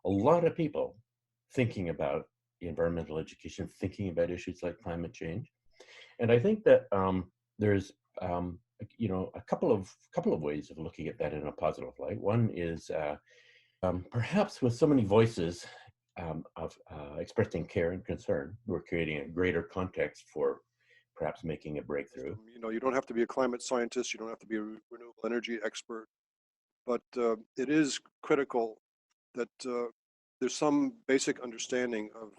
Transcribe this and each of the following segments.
A lot of people thinking about environmental education, thinking about issues like climate change. And I think that there's a couple of ways of looking at that in a positive light. One is perhaps with so many voices of expressing care and concern, we're creating a greater context for perhaps making a breakthrough. You don't have to be a climate scientist, you don't have to be a renewable energy expert, but it is critical that there's some basic understanding of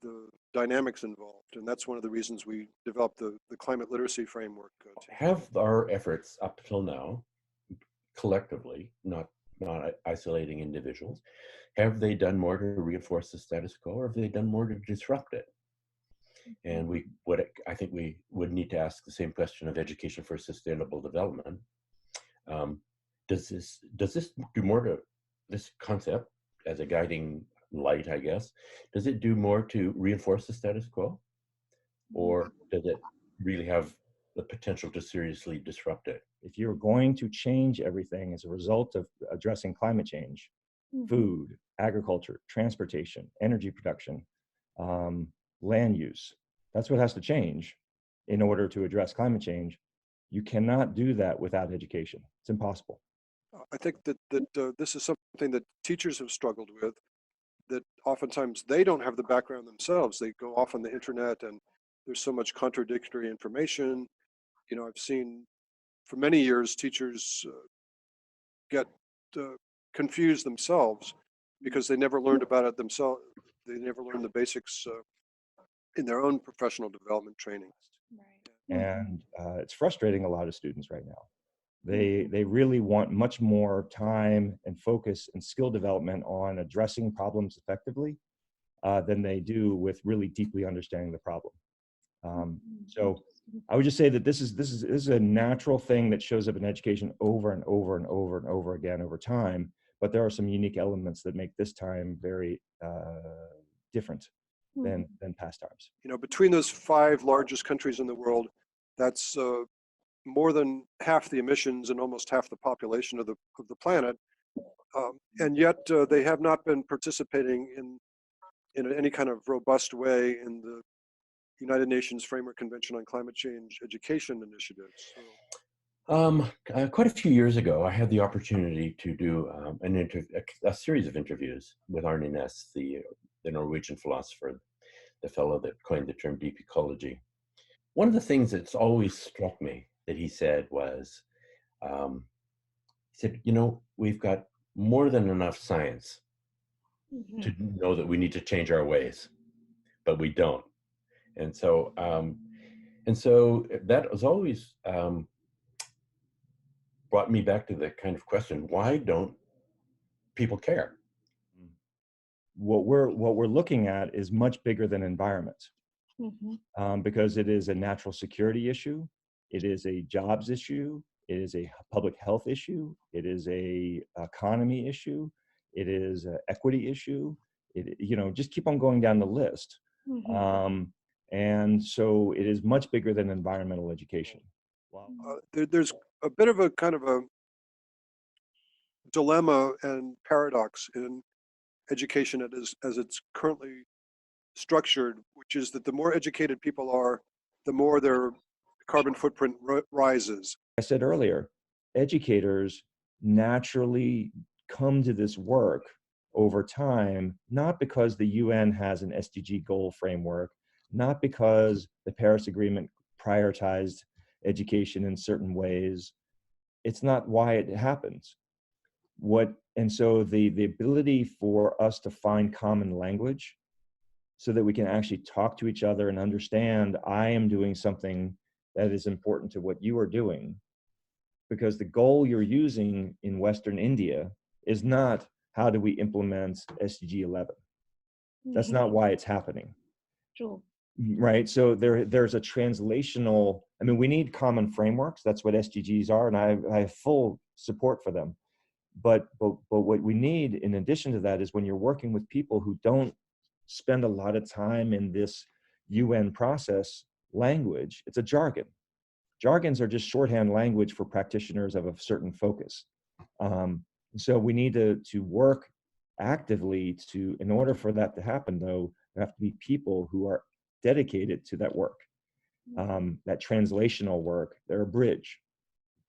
the dynamics involved, and that's one of the reasons we developed the climate literacy framework. Have our efforts up till now, collectively, not isolating individuals, have they done more to reinforce the status quo, or have they done more to disrupt it? And I think we would need to ask the same question of education for sustainable development. Does this do more to this concept as a guiding light, I guess? Does it do more to reinforce the status quo, or does it really have the potential to seriously disrupt it? If you're going to change everything as a result of addressing climate change, food, agriculture, transportation, energy production, land use, that's what has to change in order to address climate change. You cannot do that without education. It's impossible. I think that this is something that teachers have struggled with, that oftentimes they don't have the background themselves. They go off on the internet and there's so much contradictory information. I've seen for many years teachers get confused themselves because they never learned about it themselves. They never learned the basics in their own professional development training. Right. And it's frustrating a lot of students right now. They really want much more time and focus and skill development on addressing problems effectively than they do with really deeply understanding the problem. So I would just say that this is a natural thing that shows up in education over and over and over and over again over time. But there are some unique elements that make this time very different than past times. Between those 5 largest countries in the world, that's more than half the emissions and almost half the population of the planet, and yet they have not been participating in any kind of robust way in the United Nations Framework Convention on Climate Change Education initiatives. Quite a few years ago, I had the opportunity to do a series of interviews with Arne Næss, the Norwegian philosopher, the fellow that coined the term deep ecology. One of the things that's always struck me that he said was, we've got more than enough science to know that we need to change our ways, but we don't. And so that was always brought me back to the kind of question: why don't people care? What we're looking at is much bigger than environment, because it is a natural security issue, it is a jobs issue, it is a public health issue, it is a economy issue, it is an equity issue. Just keep on going down the list. And so it is much bigger than environmental education. Wow. There's a bit of a kind of a dilemma and paradox in education as it's currently structured, which is that the more educated people are, the more their carbon footprint rises. I said earlier, educators naturally come to this work over time, not because the UN has an SDG goal framework, not because the Paris Agreement prioritized education in certain ways. It's not why it happens. And so the ability for us to find common language so that we can actually talk to each other and understand, I am doing something that is important to what you are doing, because the goal you're using in Western India is not how do we implement SDG 11? That's not why it's happening. True. Right. So there's a translational, I mean, we need common frameworks. That's what SDGs are. And I have full support for them. But what we need in addition to that is when you're working with people who don't spend a lot of time in this UN process language, it's a jargon. Jargons are just shorthand language for practitioners of a certain focus. So we need to work actively to, in order for that to happen though, there have to be people who are dedicated to that work, that translational work. They're a bridge.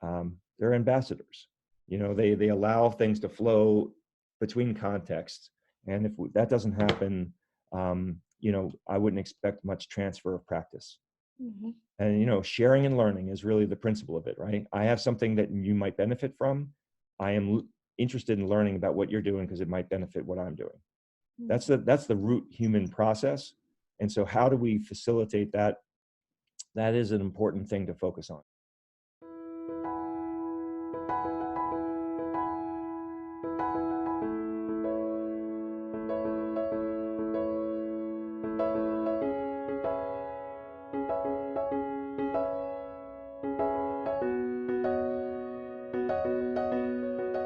They're ambassadors. You know, they allow things to flow between contexts. And if that doesn't happen, you know, I wouldn't expect much transfer of practice. And, you know, sharing and learning is really the principle of it, right? I have something that you might benefit from. I am interested in learning about what you're doing because it might benefit what I'm doing. That's the root human process. And so how do we facilitate that? That is an important thing to focus on.